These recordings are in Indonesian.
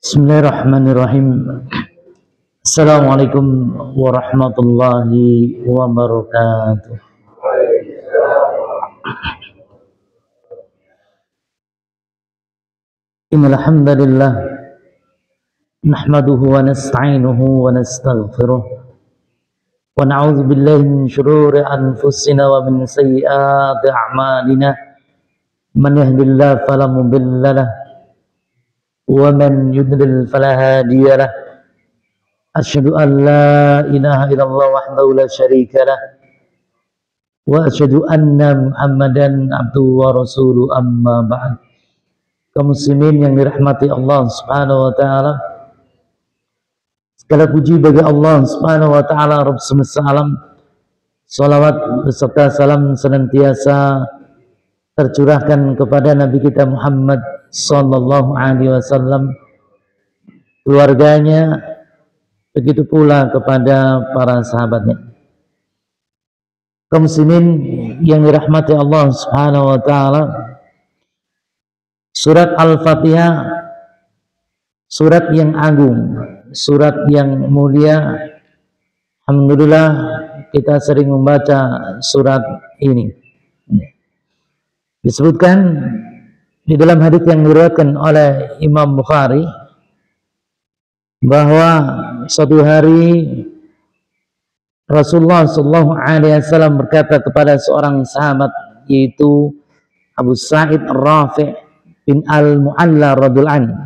Bismillahirrahmanirrahim. Assalamualaikum warahmatullahi wabarakatuh. Innal hamdalillah nahmaduhu wa nasta'inuhu wa nastaghfiruh wa na'udzu billahi min shururi anfusina wa min sayyiati a'malina. Man yahdihillahu fala mudilla lahu wa man yudlil fala hadiya lahu. Asyhadu an la ilaha illallah wahdahu la syarika lah wa asyhadu anna Muhammadan abduhu wa rasuluhu, amma ba'd. Kaum muslimin yang dirahmati Allah Subhanahu wa taala, segala puji bagi Allah Subhanahu wa taala Rabb semesta alam. Salawat beserta salam senantiasa tercurahkan kepada Nabi kita Muhammad sallallahu alaihi wasallam, keluarganya, begitu pula kepada para sahabatnya. Kaum muslimin yang dirahmati Allah Subhanahu wa taala, surat Al-Fatihah, surat yang agung, surat yang mulia. Alhamdulillah kita sering membaca surat ini. Disebutkan di dalam hadis yang diriwayatkan oleh Imam Bukhari bahwa suatu hari Rasulullah sallallahu alaihi wasallam berkata kepada seorang sahabat, yaitu Abu Sa'id Ar-Rafi' bin Al-Mu'alla radhiyallahu anhu,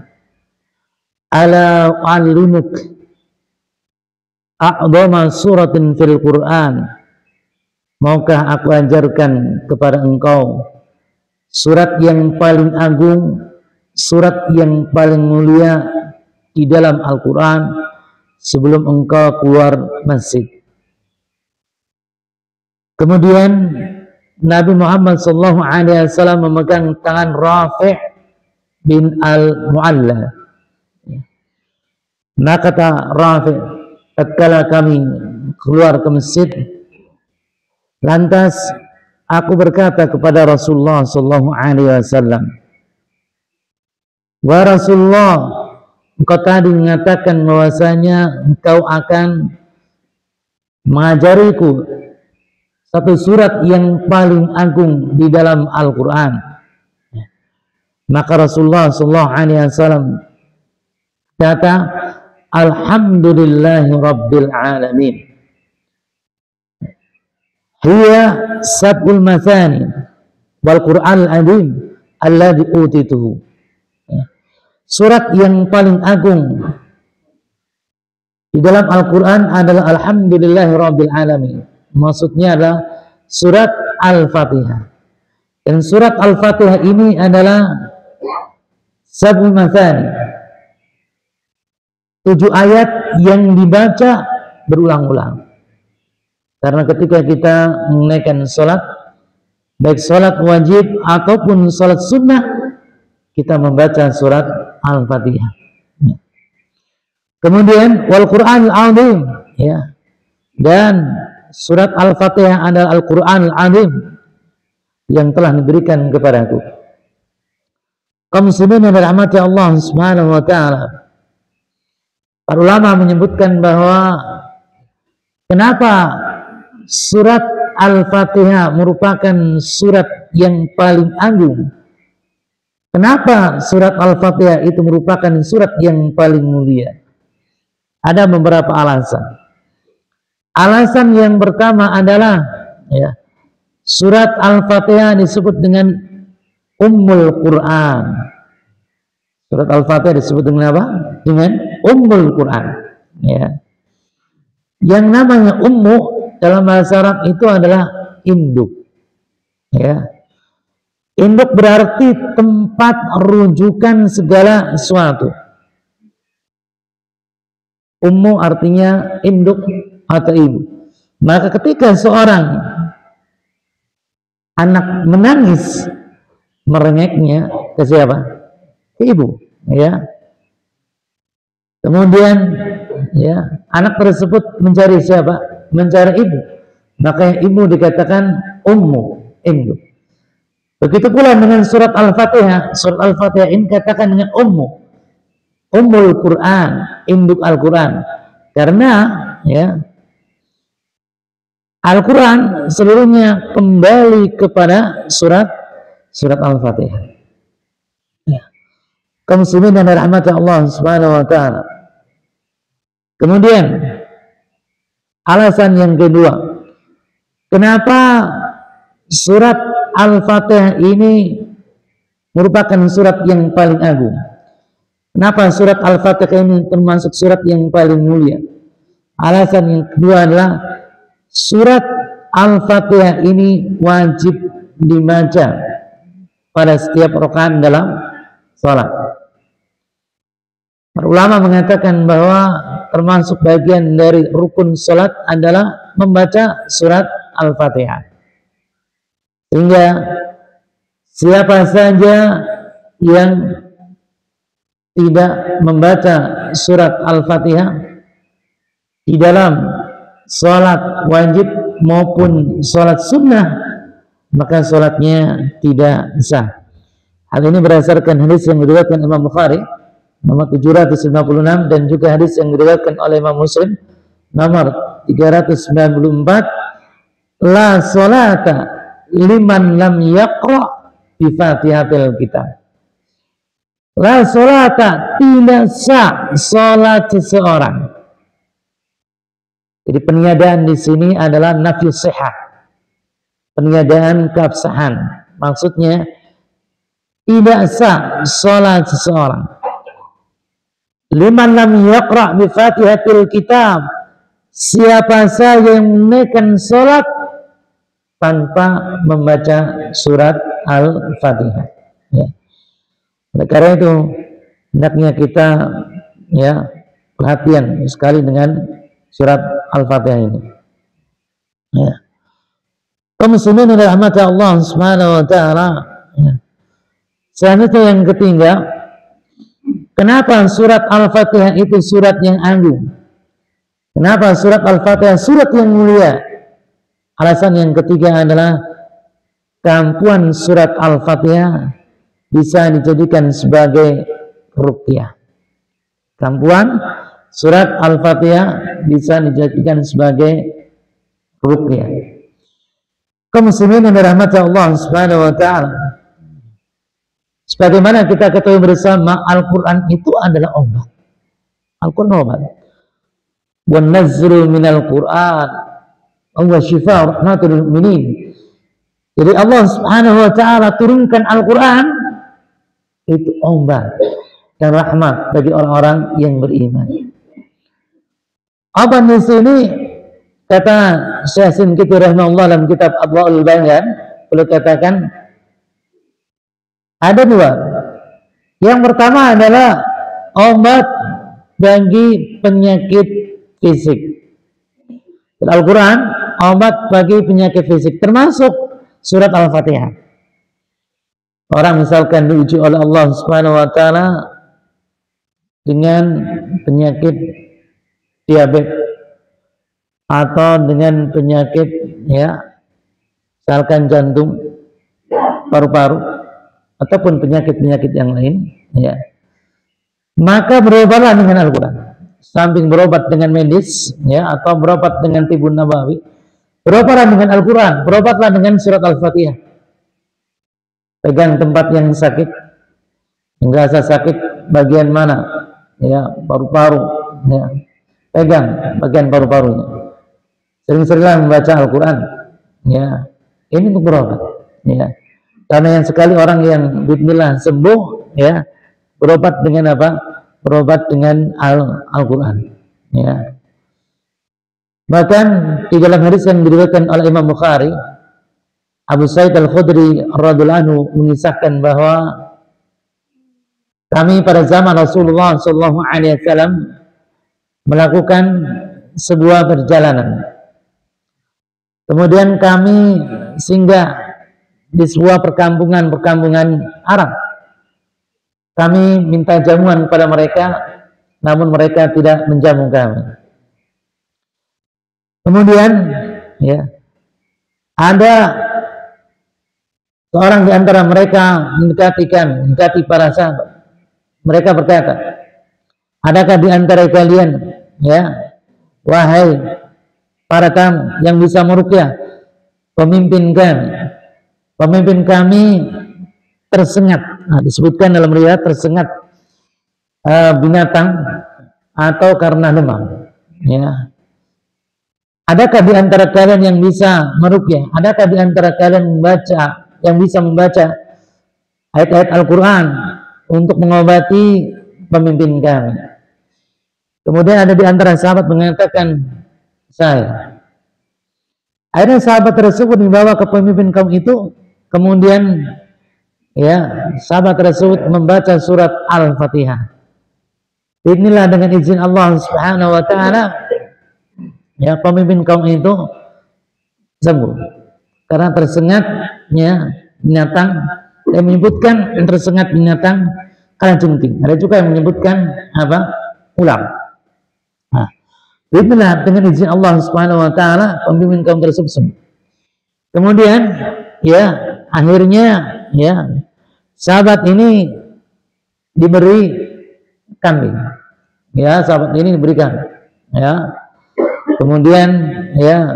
"Ala u'allimuk a'dhama suratin fil Qur'an?" Maukah aku ajarkan kepada engkau surat yang paling agung, surat yang paling mulia di dalam Al-Quran sebelum engkau keluar masjid. Kemudian Nabi Muhammad SAW memegang tangan Rafi' bin Al-Mu'alla. Maka kata Rafi', tatkala kami keluar ke masjid, lantas aku berkata kepada Rasulullah sallallahu alaihi wasallam, "Wa Rasulullah, engkau tadi mengatakan bahwasanya engkau akan mengajariku satu surat yang paling agung di dalam Al-Qur'an." Maka Rasulullah sallallahu alaihi wasallam kata, "Alhamdulillahi rabbil alamin. Hiya sab'ul mathani wal Qur'anul azim alladzi utituhu." Surat yang paling agung di dalam Al-Qur'an adalah Alhamdulillahi rabbil alamin. Maksudnya adalah surat Al-Fatihah. Dan surat Al-Fatihah ini adalah sab'ul mathani, 7 ayat yang dibaca berulang-ulang. Karena ketika kita menunaikan sholat, baik sholat wajib ataupun sholat sunnah, kita membaca surat Al-Fatihah. Kemudian wal Qur'anul azim, ya. Dan surat Al-Fatihah adalah Al-Qur'anul azim yang telah diberikan kepadaku. Kaum muslimin yang dirahmati Allah Subhanahu wa taala, para ulama menyebutkan bahwa kenapa surat Al-Fatihah merupakan surat yang paling agung. Kenapa surat Al-Fatihah itu merupakan surat yang paling mulia? Ada beberapa alasan. Alasan yang pertama adalah, ya, surat Al-Fatihah disebut dengan Ummul Quran. Surat Al-Fatihah disebut dengan apa? Dengan Ummul Quran. Ya. Yang namanya ummu dalam bahasa Arab itu adalah induk. Ya. Induk berarti tempat rujukan segala sesuatu. Ummu artinya induk atau ibu. Maka ketika seorang anak menangis, merengeknya ke siapa? Ke ibu, ya. Kemudian, ya, anak tersebut mencari siapa? Mencari ibu. Maka ibu dikatakan ummu, induk. Begitu pula dengan surat Al-Fatihah. Surat Al-Fatihah ini katakan dengan ummu. Ummul Quran, induk Al-Quran. Karena ya Al-Quran seluruhnya kembali kepada surat Al-Fatihah. Ya. Kaum muslimin dan rahmati Allah Subhanahu wa taala. Kemudian alasan yang kedua, kenapa surat Al-Fatihah ini merupakan surat yang paling agung? Kenapa surat Al-Fatihah ini termasuk surat yang paling mulia? Alasan yang kedua adalah surat Al-Fatihah ini wajib dibaca pada setiap rakaat dalam salat. Para ulama mengatakan bahwa termasuk bagian dari rukun salat adalah membaca surat Al-Fatihah. Sehingga siapa saja yang tidak membaca surat Al-Fatihah di dalam sholat wajib maupun sholat sunnah, maka sholatnya tidak sah. Hal ini berdasarkan hadis yang diriwayatkan Imam Bukhari nomor 756 dan juga hadis yang diriwayatkan oleh Imam Muslim nomor 394, la sholata liman lam yaqra bi Fatihatil Kitab. La sholata, tidak sah sholat seseorang. Jadi peniadaan di sini adalah nafyu sihah, peniadaan keabsahan. Maksudnya tidak sah sholat seseorang. Liman lam yaqra bi Fatihatil Kitab, siapa saja yang menaikkan sholat tanpa membaca surat Al-Fatihah. Ya. Oleh karena itu hendaknya kita ya perhatian sekali dengan surat Al-Fatihah ini. Ya. Kaum muslimin yang dirahmati Allah Subhanahu wa taala. Ya. Selanjutnya yang ketiga, kenapa surat Al-Fatihah itu surat yang agung? Kenapa surat Al-Fatihah surat yang mulia? Alasan yang ketiga adalah keampuhan surat Al-Fatihah bisa dijadikan sebagai ruqyah. Keampuhan surat Al-Fatihah bisa dijadikan sebagai ruqyah. Kaum muslimin yang dirahmati Allah Subhanahu wa taala. Sebagaimana kita ketahui bersama, Al-Qur'an itu adalah obat. Al-Qur'an obat. Wa nazzlu minal Qur'an wa shifaa rahmatul mu'minin. Jadi Allah Subhanahu wa taala turunkan Al-Qur'an itu obat dan rahmat bagi orang-orang yang beriman. Apa di sini kata Syekh Sinqiti rahimahullah dalam kitab Adwaul Bayan, beliau katakan ada dua. Yang pertama adalah obat bagi penyakit fisik. Al-Quran obat bagi penyakit fisik, termasuk surat Al-Fatihah. Orang misalkan diuji oleh Allah Subhanahu wa taala dengan penyakit diabetes atau dengan penyakit ya misalkan jantung, paru-paru ataupun penyakit-penyakit yang lain ya, maka berobatlah dengan Al-Quran. Samping berobat dengan medis ya atau berobat dengan tibun nabawi, berobatlah dengan Al-Quran, berobatlah dengan surat Al-Fatihah. Pegang tempat yang sakit, yang rasa sakit bagian mana ya, paru-paru ya, pegang bagian paru-parunya. Sering-seringlah membaca Al-Quran ya, ini untuk berobat ya. Karena yang sekali orang yang bismillah sembuh ya, berobat dengan apa? Berobat dengan Al-Quran ya. Bahkan di dalam hadis yang diriwayatkan oleh Imam Bukhari, Abu Sa'id Al-Khudri radhiyallahu anhu mengisahkan bahwa kami pada zaman Rasulullah sallallahu alaihi wasallam melakukan sebuah perjalanan. Kemudian kami singgah di sebuah perkampungan Arab. Kami minta jamuan pada mereka, namun mereka tidak menjamu kami. Kemudian ya, ada seorang di antara mereka mendekati para sahabat. Mereka berkata, Adakah di antara kalian, ya, wahai para tamu yang bisa meruqyah pemimpin kami tersengat. Nah, disebutkan dalam riwayat tersengat binatang atau karena demam. Ya. Adakah di antara kalian yang bisa meruqyah? Adakah di antara kalian yang bisa membaca ayat-ayat Al-Quran untuk mengobati pemimpin kami? Kemudian ada di antara sahabat mengatakan, saya. Akhirnya sahabat tersebut dibawa ke pemimpin kaum itu, kemudian ya, sahabat tersebut membaca surat Al-Fatihah. Inilah dengan izin Allah Subhanahu wa taala, ya, pemimpin kaum itu sembuh karena tersengatnya binatang. Yang menyebutkan tersengat binatang kalajengking. Ada juga yang menyebutkan apa? Ular. Nah, inilah dengan izin Allah Subhanahu wa taala pemimpin kaum tersebut sembuh. Kemudian ya, akhirnya ya, sahabat ini diberi kambing. Ya, sahabat ini diberikan. Ya. Kemudian ya,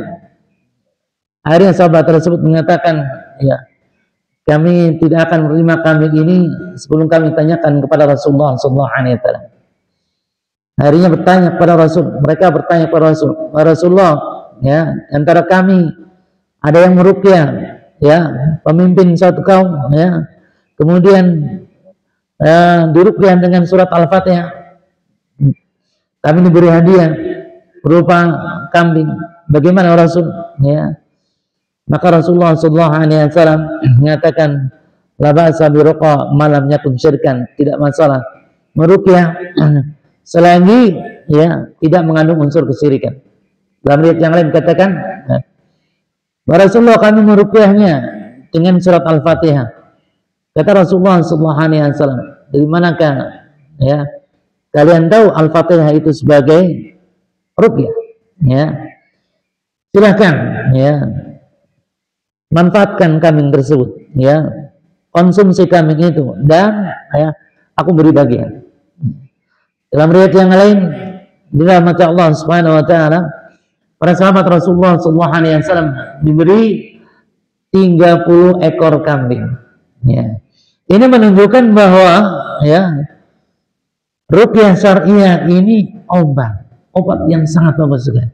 akhirnya sahabat tersebut mengatakan, ya, kami tidak akan menerima kambing ini sebelum kami tanyakan kepada Rasulullah sallallahu alaihi wasallam. Akhirnya bertanya kepada Rasul, mereka bertanya kepada Rasulullah, ya, antara kami ada yang meruqyah, ya, pemimpin suatu kaum, ya, kemudian diruqyah dengan surat Al-Fatihah, kami diberi hadiah berupa kambing. Bagaimana Rasul? Ya. Maka Rasulullah sallallahu alaihi wasallam mengatakan, la ba'sa bi ruqa malam yakun syirkan, tidak masalah meruqyah selagi ya tidak mengandung unsur kesyirikan. Dalam riwayat yang lain katakan, Rasulullah kami meruqyahnya dengan surat Al-Fatihah. Kata Rasulullah sallallahu alaihi wasallam, dari manakah ya kalian tahu Al-Fatihah itu sebagai ruqyah? Ya. Silakan ya, manfaatkan kambing tersebut, ya, konsumsi kambing itu, dan ya, aku beri bagian. Dalam riwayat yang lain, di dalam Allah Subhanahu wa taala, para sahabat Rasulullah sallallahu alaihi wasallam diberi 30 ekor kambing. Ya. Ini menunjukkan bahwa ya, ruqyah syariah ini obat yang sangat bagus sekali.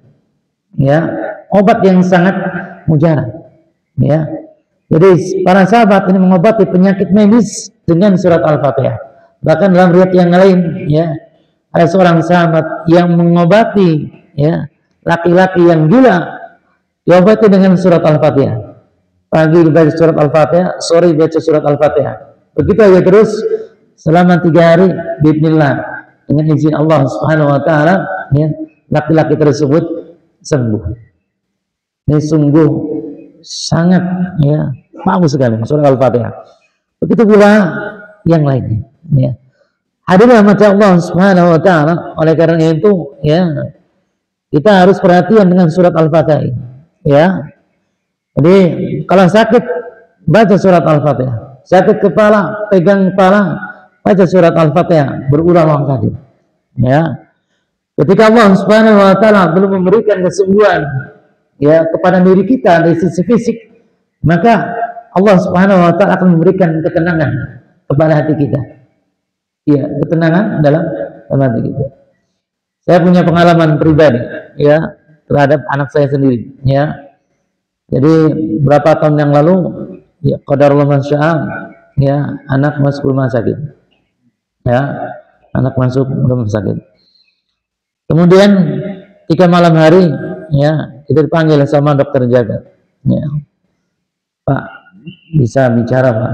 Ya, obat yang sangat mujarab. Ya. Jadi para sahabat ini mengobati penyakit medis dengan surat Al-Fatihah. Bahkan dalam riwayat yang lain, ya, ada seorang sahabat yang mengobati ya laki-laki yang gila, diobati dengan surat Al-Fatihah. Pagi dibaca surat Al-Fatihah, sore dibaca surat Al-Fatihah. Begitu aja terus selama 3 hari, bismillah, dengan izin Allah Subhanahu wa taala, ya, laki-laki tersebut sembuh. Ini sungguh sangat ya bagus sekali surat Al-Fatihah. Begitu pula yang lainnya, ya. Hadirin rahmat Allah Subhanahu wa taala, oleh karena itu ya, kita harus perhatian dengan surat Al-Fatihah, ya. Jadi kalau sakit baca surat Al-Fatihah, sakit kepala pegang kepala baca surat Al-Fatihah berulang-ulang kali, ya. Ketika Allah Subhanahu wa taala belum memberikan kesembuhan ya kepada diri kita dari sisi fisik, maka Allah Subhanahu wa taala akan memberikan ketenangan kepada hati kita. Ya, ketenangan dalam hati kita. Saya punya pengalaman pribadi ya terhadap anak saya sendiri, ya. Jadi berapa tahun yang lalu, ya, qadarullah masyaallah, ya, anak masuk rumah sakit. Ya, anak masuk rumah sakit. Kemudian ketika malam hari, ya, kita dipanggil sama dokter jaga. Ya. Pak, bisa bicara, Pak?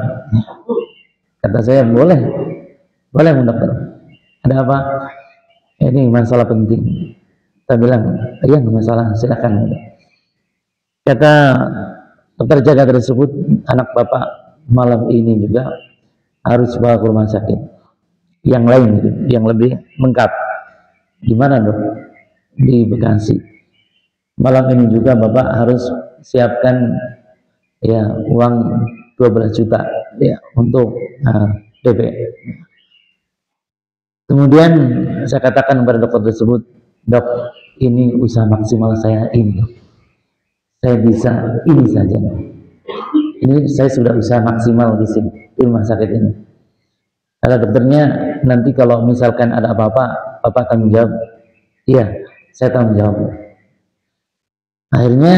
Kata saya, boleh dokter. Ada apa? Ini masalah penting. Kita bilang, iya, masalah, silakan. Kata dokter jaga tersebut, anak bapak malam ini juga harus bawa ke rumah sakit yang lain, gitu, yang lebih lengkap. Gimana dok? Di Bekasi. Malam ini juga bapak harus siapkan ya uang 12 juta ya untuk DP. Kemudian saya katakan kepada dokter tersebut, dok, ini usaha maksimal saya ini, dok. Saya bisa ini saja, dok. Ini saya sudah usaha maksimal di sini, di rumah sakit ini. Kata dokternya, nanti kalau misalkan ada apa-apa, Bapak tanggung jawab. Iya, saya tanggung jawab. Akhirnya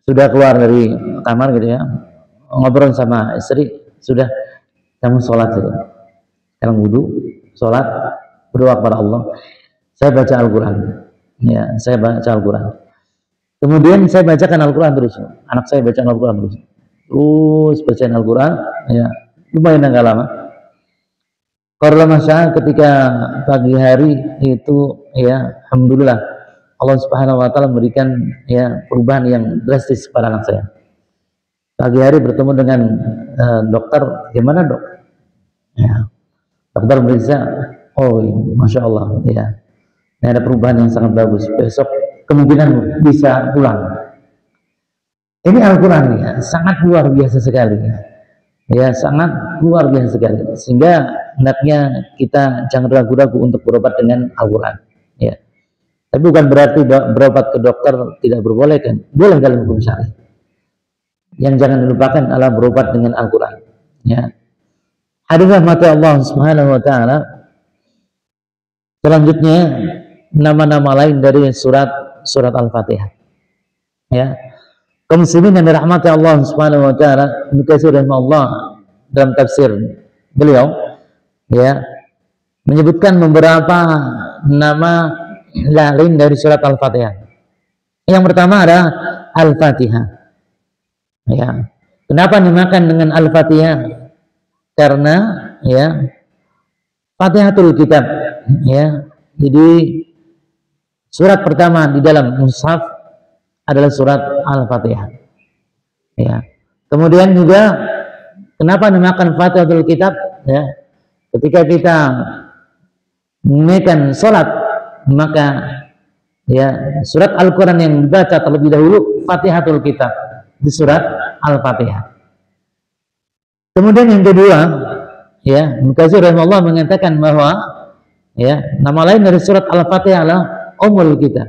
sudah keluar dari kamar gitu ya, ngobrol sama istri, sudah, kamu sholat saja. Sekarang wudhu, sholat, berdoa kepada Allah. Saya baca Al-Quran. Ya, saya baca Al-Quran. Kemudian saya bacakan Al-Quran terus. Anak saya baca Al-Quran terus. Terus bacain Al-Quran, ya, lumayan agak lama. Kalau masa ketika pagi hari itu, ya, alhamdulillah Allah Subhanahu Wa Taala memberikan ya perubahan yang drastis pada anak saya. Pagi hari bertemu dengan dokter, gimana dok? Ya, dokter meriksa, oh iya, masya Allah, ya, ini ada perubahan yang sangat bagus. Besok kemungkinan bisa pulang. Ini Al-Quran ya, sangat luar biasa sekali. Ya, sangat luar biasa sekali. Sehingga hendaknya kita jangan ragu-ragu untuk berobat dengan Al-Quran. Ya. Tapi bukan berarti berobat ke dokter tidak berbolehkan. Boleh dalam hukum syar'i. Yang jangan dilupakan adalah berobat dengan Al-Quran. Ya. Hadirin rahmati Allah Subhanahu Wa Taala. Selanjutnya nama-nama lain dari surat Al-Fatihah. Ya. Kaum muslimin yang dirahmati Allah Subhanahu Wa Taala, Ibnu Katsir rahimahullah dalam tafsir beliau, ya, menyebutkan beberapa nama lain dari surat Al-Fatihah. Yang pertama adalah Al-Fatihah. Ya. Kenapa dinamakan dengan Al-Fatihah? Karena ya Fatihatul Kitab, ya. Jadi surat pertama di dalam mushaf adalah surat Al-Fatihah. Ya. Kemudian juga kenapa dinamakan Fatihatul Kitab? Ya. Ketika kita menunaikan salat, maka ya surat Al-Quran yang dibaca terlebih dahulu Fatihatul Kitab di surat Al-Fatihah. Kemudian yang kedua, ya, Mukatsir rahimahullah mengatakan bahwa ya nama lain dari surat Al-Fatihah adalah Ummul Kitab.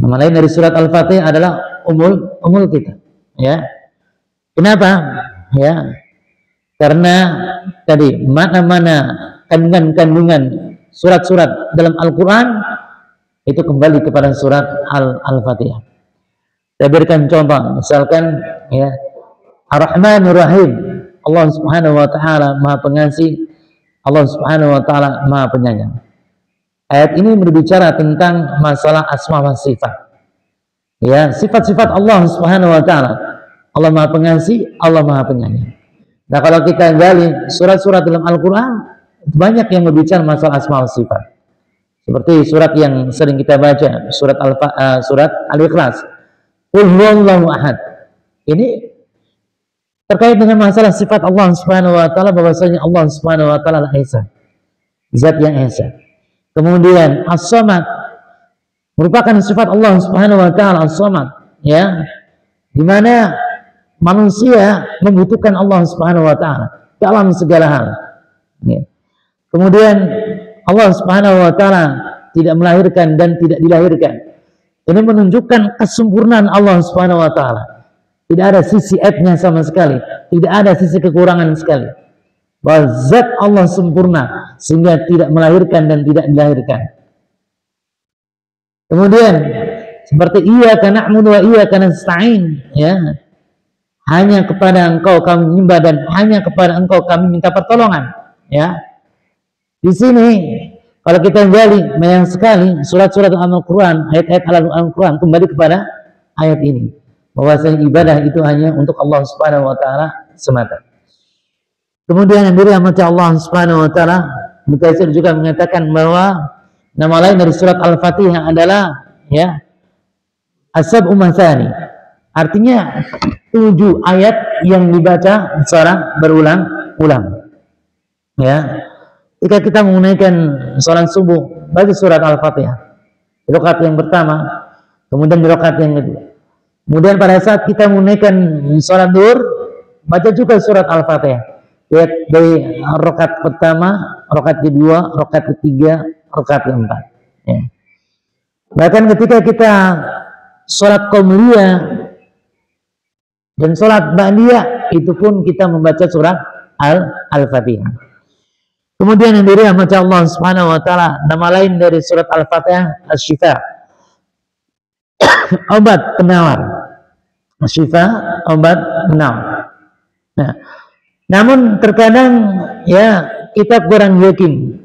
Nama lain dari surat Al-Fatihah adalah Ummul Kitab. Ya. Kenapa? Ya. Karena tadi mana-mana kandungan surat-surat dalam Al-Quran itu kembali kepada surat Al-Fatihah. Saya berikan contoh, misalkan ya Ar-Rahmanur Rahim, Allah Subhanahu Wa Taala Maha Pengasih, Allah Subhanahu Wa Taala Maha Penyayang. Ayat ini berbicara tentang masalah asma wa sifat. Ya, sifat-sifat Allah Subhanahu Wa Taala. Allah Maha Pengasih, Allah Maha Penyayang. Nah, kalau kita gali surat-surat dalam Al-Quran, banyak yang berbicara masalah asma wa sifat. Seperti surat yang sering kita baca, surat Al-Ikhlas. Qul huwallahu ahad. Ini terkait dengan masalah sifat Allah Subhanahu Wa Taala, bahwasanya Allah Subhanahu Wa Taala adalah Esa, zat yang Esa. Kemudian As-Samad merupakan sifat Allah Subhanahu Wa Taala, As-Samad, ya, di mana manusia membutuhkan Allah Subhanahu Wa Taala dalam segala hal. Ya. Kemudian Allah Subhanahu Wa Taala tidak melahirkan dan tidak dilahirkan. Ini menunjukkan kesempurnaan Allah Subhanahu Wa Taala. Tidak ada sisi aibnya sama sekali, tidak ada sisi kekurangan sekali. Bahwa zat Allah sempurna sehingga tidak melahirkan dan tidak dilahirkan. Kemudian seperti iyyaka na'budu wa iyyaka nasta'in, ya. Hanya kepada Engkau kami menyembah dan hanya kepada Engkau kami minta pertolongan, ya. Di sini kalau kita gali banyak sekali surat-surat Al-Quran, ayat-ayat Al-Quran kembali kepada ayat ini, bahwasanya ibadah itu hanya untuk Allah Subhanahu Wa Taala semata. Kemudian yang dirahmati Allah Subhanahu Wa Taala, Mukatsir juga mengatakan bahwa nama lain dari surat Al-Fatihah adalah ya As-Sab'u Matsani. Artinya 7 ayat yang dibaca secara berulang-ulang. Ya. Jika kita menunaikan salat subuh, baca surat Al-Fatihah. Rakaat yang pertama, kemudian rakaat yang kedua. Kemudian pada saat kita menunaikan salat zuhur, baca juga surat Al-Fatihah. Baik dari rakaat pertama, rakaat kedua, rakaat ketiga, rakaat keempat. Ya. Bahkan ketika kita sholat qabliyah dan sholat ba'diyah, itu pun kita membaca surat Al-Fatihah. Kemudian yang dirahmati Allah Subhanahu wa taala, nama lain dari surat Al-Fatihah Asy-Syifa. Obat penawar. Asy-Syifa, obat penawar. Nah, namun terkadang ya kita kurang yakin,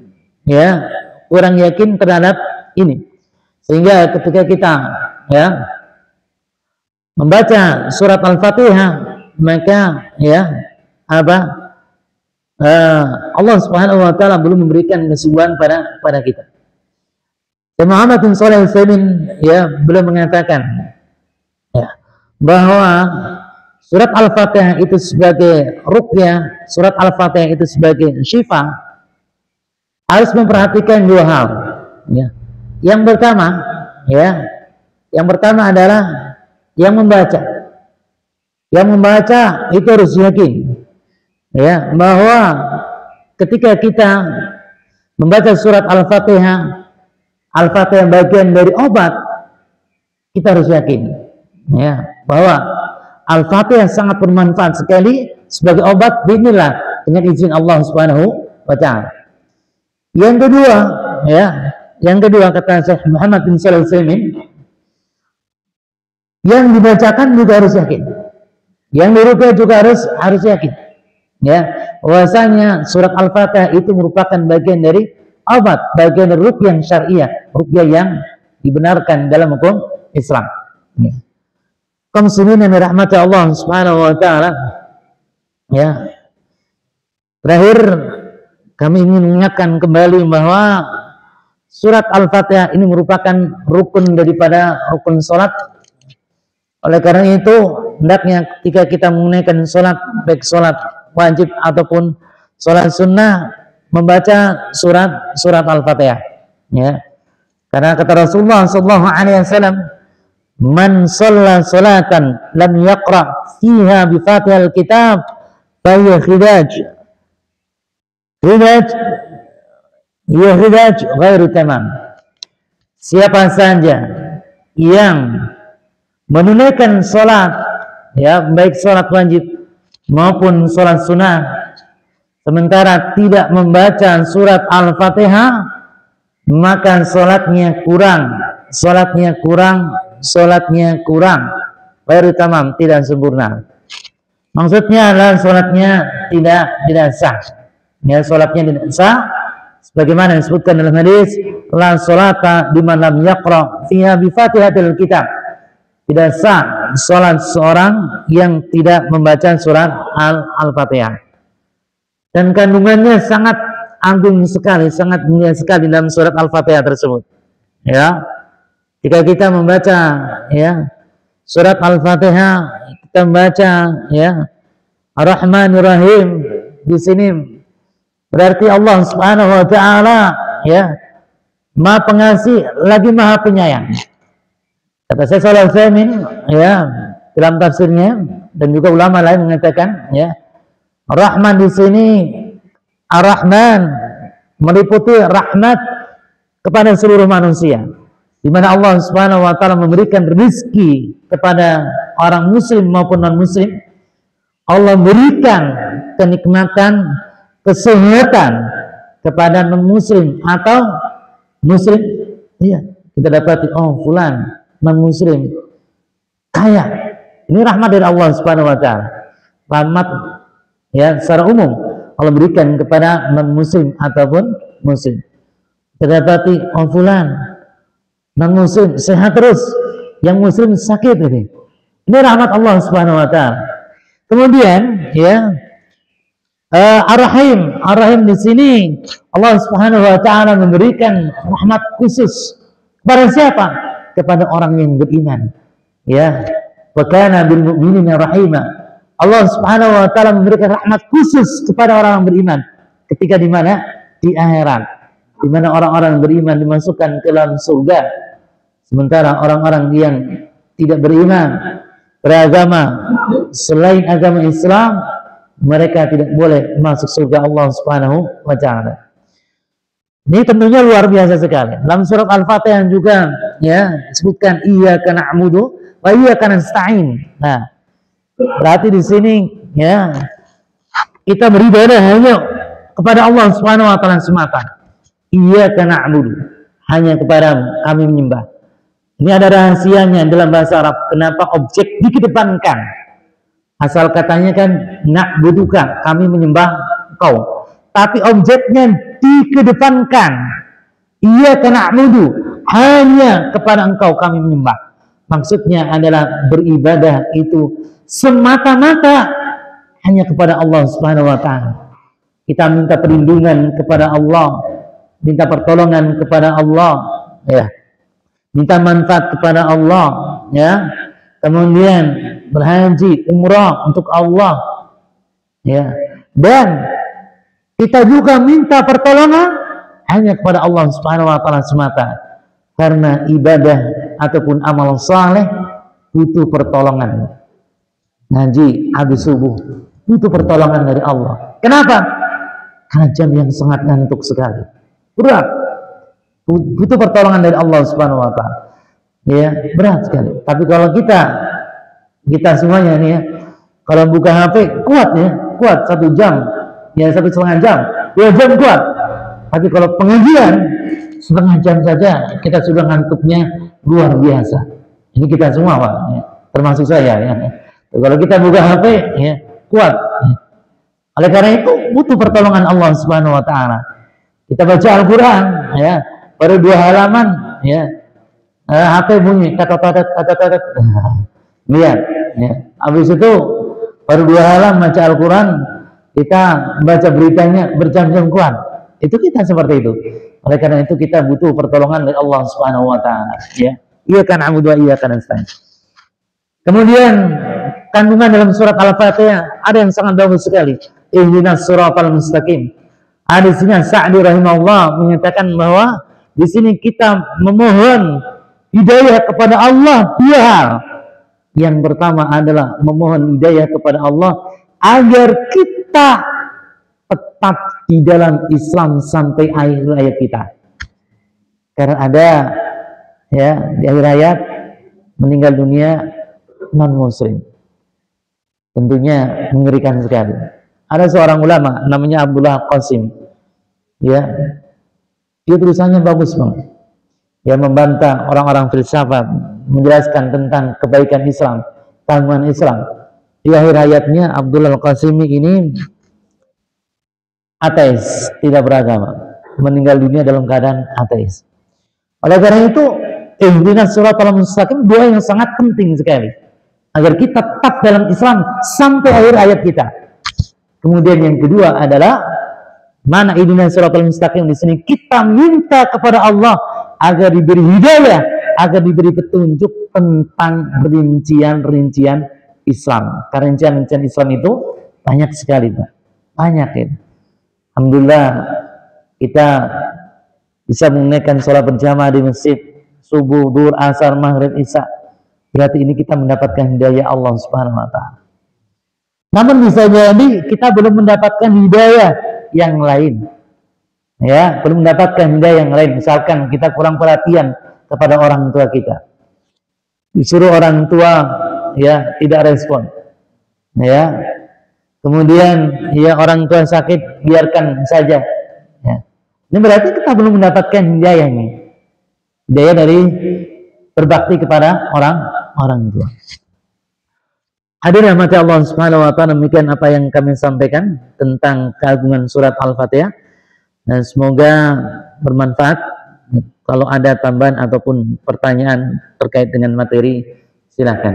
ya kurang yakin terhadap ini, sehingga ketika kita ya membaca surat Al-Fatihah, maka ya Allah Subhanahu wa taala belum memberikan kesembuhan pada kita. Dan Muhammad bin Shalih Al-Utsaimin ya belum mengatakan ya bahwa surat Al-Fatihah itu sebagai ruqyah, surat Al-Fatihah itu sebagai syifa, harus memperhatikan dua hal. Ya. Yang pertama adalah yang membaca. Yang membaca itu harus yakin, ya, bahwa ketika kita membaca surat Al-Fatihah, Al-Fatihah bagian dari obat, kita harus yakin, ya, bahwa Al-Fatihah sangat bermanfaat sekali sebagai obat bi'idznillah dengan izin Allah Subhanahu wa taala. Yang kedua kata Syekh Muhammad bin Shalih Al-Utsaimin, yang dibacakan juga harus yakin. Yang diruqyah juga harus yakin. Ya, bahwasanya surat Al-Fatihah itu merupakan bagian dari obat, bagian dari ruqyah syariah, ruqyah yang dibenarkan dalam hukum Islam. Ya. Kaum muslimin yang dirahmati Allah Subhanahu wa taala, ya. Terakhir kami ingin mengingatkan kembali bahwa surat Al-Fatihah ini merupakan rukun daripada rukun salat. Oleh karena itu, hendaknya ketika kita menunaikan salat, baik salat wajib ataupun salat sunnah, membaca surat Al-Fatihah, ya. Karena kata Rasulullah sallallahu alaihi wasallam, man shalla salatan lam yaqra fiha bi Fatihal kitab fa hiya khidaj ghairu tamam. Siapa saja yang menunaikan salat, ya, baik salat wajib maupun salat sunnah, sementara tidak membaca surat Al-Fatihah, maka salatnya kurang, baru tamam, tidak sempurna. Maksudnya adalah salatnya tidak sah. Ya, salatnya tidak sah, sebagaimana disebutkan dalam hadis, la salata liman lam yaqra fiha bi Fatihatil kitab. Tidak sah salat seorang yang tidak membaca surat Al-Fatihah. Dan kandungannya sangat agung sekali, sangat mulia sekali dalam surat Al-Fatihah tersebut. Ya. Jika kita membaca, ya, surat Al-Fatihah, kita membaca, ya, Ar-Rahmanir Rahim, di sini berarti Allah Subhanahu wa taala, ya, Maha Pengasih lagi Maha Penyayang. Kata Syekh Shalih Al-Utsaimin, ya, dalam tafsirnya, dan juga ulama lain mengatakan, ya, Rahman di sini, Ar-Rahman meliputi rahmat kepada seluruh manusia, di mana Allah Subhanahu wa taala memberikan rezeki kepada orang muslim maupun non muslim. Allah berikan kenikmatan, kesehatan kepada non muslim atau muslim. Iya, kita dapati, oh fulan non muslim kaya. Ini rahmat dari Allah Subhanahu wa taala. Rahmat, ya, secara umum Allah berikan kepada non muslim ataupun muslim. Kita dapati, oh fulan non muslim sehat terus, yang muslim sakit ini. Ini rahmat Allah Subhanahu wa taala. Kemudian, ya, Ar-Rahim di sini Allah Subhanahu wa taala memberikan rahmat khusus kepada siapa? Kepada orang yang beriman. Ya, wa kana bil mu'minina rahima. Allah Subhanahu wa taala memberikan rahmat khusus kepada orang yang beriman. Ketika di mana? Di akhirat. Di mana orang-orang beriman dimasukkan ke dalam surga. Sementara orang-orang yang tidak beriman, beragama selain agama Islam, mereka tidak boleh masuk surga Allah Subhanahu wa taala. Ini tentunya luar biasa sekali. Dalam surat Al-Fatihah juga ya disebutkan iyyaka na'budu wa iyyaka nasta'in. Nah, berarti di sini ya kita beribadah hanya kepada Allah Subhanahu wa taala semata. Iyyaka na'budu, hanya kepada kami menyembah. Ini ada rahasianya dalam bahasa Arab. Kenapa objek dikedepankan? Asal katanya kan na'buduka, kami menyembah engkau. Tapi objeknya dikedepankan. Iyyaka na'budu, hanya kepada engkau kami menyembah. Maksudnya adalah beribadah itu semata-mata hanya kepada Allah Subhanahu wa taala. Kita minta perlindungan kepada Allah, minta pertolongan kepada Allah, ya. Minta manfaat kepada Allah, ya. Kemudian berhaji, umrah untuk Allah, ya. Dan kita juga minta pertolongan hanya kepada Allah Subhanahu wa taala semata. Karena ibadah ataupun amal saleh butuh pertolongan. Ngaji habis subuh butuh pertolongan dari Allah. Kenapa? Karena jam yang sangat ngantuk sekali. Berat. Butuh pertolongan dari Allah Subhanahu wa taala. Ya, berat sekali. Tapi kalau kita semuanya nih ya, kalau buka HP kuat ya, kuat 1 jam, ya 1,5 jam, 2 jam kuat. Tapi kalau pengajian setengah jam saja kita sudah ngantuknya luar biasa. Ini kita semua Pak, ya. Termasuk saya ya. Kalau kita buka HP ya, kuat. Ya. Oleh karena itu butuh pertolongan Allah Subhanahu wa taala. Kita baca Al-Qur'an ya, baru 2 halaman ya. HP bunyi kata-kata lihat ya. Habis itu baru 2 halaman baca Al-Qur'an, kita baca beritanya berjam-jam kuat. Itu kita seperti itu. Oleh karena itu kita butuh pertolongan dari Allah Subhanahu wa taala ya. Iyyaka na'budu wa iyyaka nasta'in. Kemudian kandungan dalam surat Al-Fatihah ada yang sangat bagus sekali. Ihdinas siratal mustaqim. Ada di sini Sa'di rahimahullah menyatakan bahwa di sini kita memohon hidayah kepada Allah 2 hal. Yang pertama adalah memohon hidayah kepada Allah agar kita tetap di dalam Islam sampai akhir hayat kita. Karena ada ya di akhir hayat meninggal dunia non muslim. Tentunya mengerikan sekali. Ada seorang ulama namanya Abdullah Qasim. Ya. Dia tulisannya bagus banget. Dia membantah orang-orang filsafat, menjelaskan tentang kebaikan Islam, keagungan Islam. Di akhir hayatnya Abdullah Qasimi ini ateis, tidak beragama, meninggal dunia dalam keadaan ateis. Oleh karena itu, ihdinas siratal mustaqim doa yang sangat penting sekali agar kita tetap dalam Islam sampai akhir hayat kita. Kemudian yang kedua adalah mana ihdinas siratal mustaqim, di sini kita minta kepada Allah agar diberi hidayah, agar diberi petunjuk tentang rincian-rincian Islam. Karena rincian-rincian Islam itu banyak sekali, Pak. Banyak ya. Alhamdulillah kita bisa menunaikan sholat berjamaah di masjid subuh, duhur, asar, maghrib, isya. Berarti ini kita mendapatkan hidayah Allah Subhanahu wa taala. Namun bisa jadi kita belum mendapatkan hidayah yang lain. Ya, belum mendapatkan hidayah yang lain. Misalkan kita kurang perhatian kepada orang tua kita. Disuruh orang tua ya tidak respon. Ya. Kemudian ya orang tua sakit biarkan saja. Ya. Ini berarti kita belum mendapatkan hidayah ini. Hidayah dari berbakti kepada orang tua. Hadirin rahmati Allah Subhanahu wa taala, demikian apa yang kami sampaikan tentang keagungan surat Al-Fatihah. Dan semoga bermanfaat. Kalau ada tambahan ataupun pertanyaan terkait dengan materi, silakan.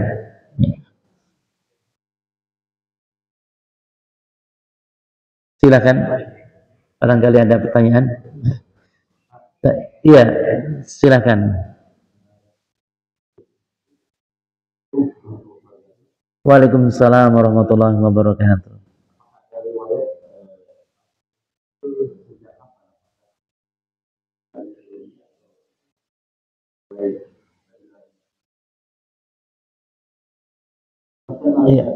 Silakan. Barangkali ada pertanyaan. Iya, silakan. Waalaikumsalam warahmatullahi wabarakatuh. Iya.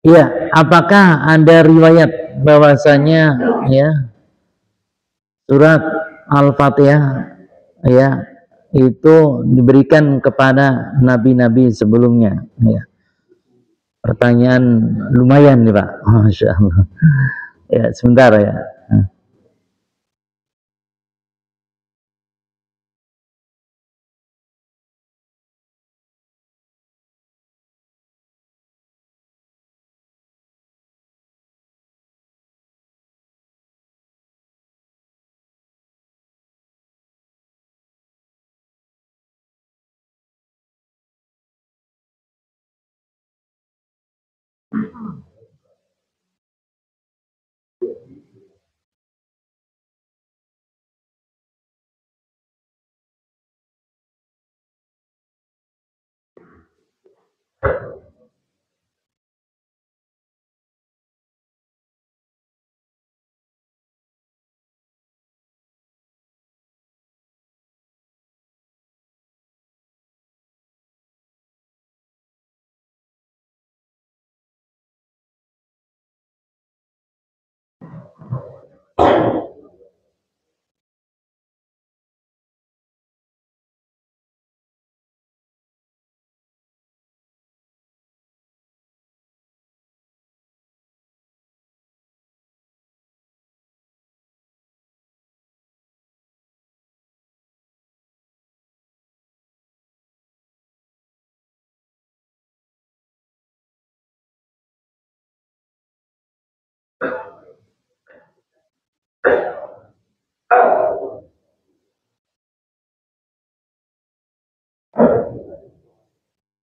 Ya, apakah ada riwayat bahwasanya ya surat Al-Fatihah ya itu diberikan kepada nabi-nabi sebelumnya? Ya. Pertanyaan lumayan nih Pak, Masya Allah. Ya, sebentar ya.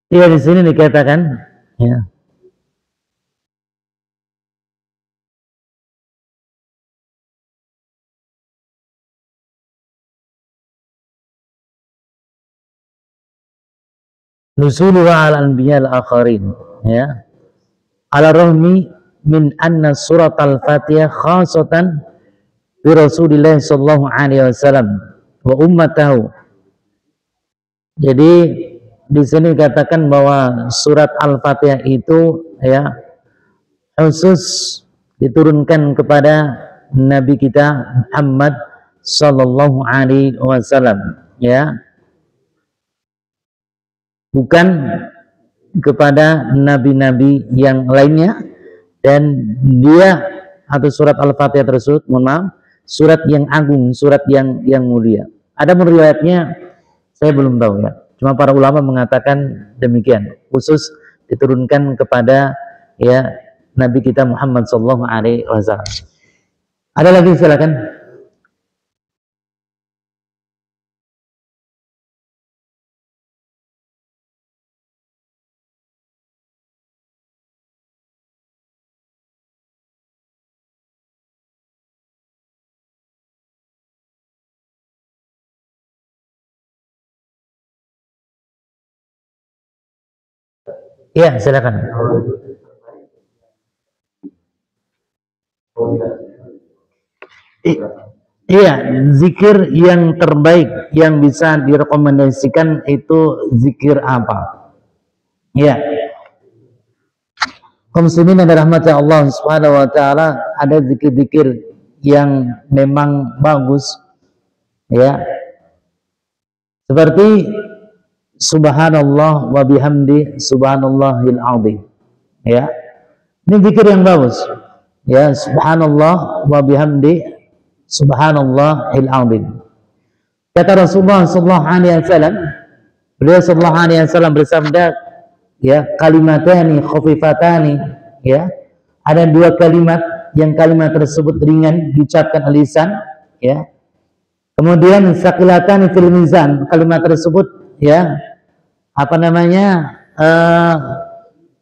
Iya, di sini dikatakan ya. Nuzuluha al anbiya al akharin ya. Ala rahmi min anna surat al-Fatihah khasatan bi Rasulillah sallallahu alaihi wasallam wa ummatahu. Jadi di sini dikatakan bahwa surat Al-Fatihah itu ya khusus diturunkan kepada Nabi kita Muhammad sallallahu alaihi wasallam ya, bukan kepada nabi-nabi yang lainnya. Dan dia atau surat Al-Fatihah tersebut, mohon maaf, surat yang agung, surat yang mulia. Ada riwayatnya saya belum tahu ya. Cuma para ulama mengatakan demikian, khusus diturunkan kepada ya Nabi kita Muhammad sallallahu alaihi wasallam. Ada lagi, silakan. Ya, silakan. Iya, zikir yang terbaik yang bisa direkomendasikan itu zikir apa? Iya. Kaum muslimin yang dirahmati Allah Subhanahu wa taala, ada zikir-zikir yang memang bagus ya. Seperti subhanallah wa bihamdi subhanallahil azim. Ya. Ini zikir yang bagus. Ya, subhanallah wa bihamdi subhanallahil azim. Kata Rasulullah sallallahu alaihi wasallam, beliau sallallahu alaihi wasallam bersabda, ya, kalimatani khafifatani, ya. Ada dua kalimat yang kalimat tersebut ringan diucapkan lisan, ya. Kemudian saqilatani fil mizan, kalimat tersebut ya apa namanya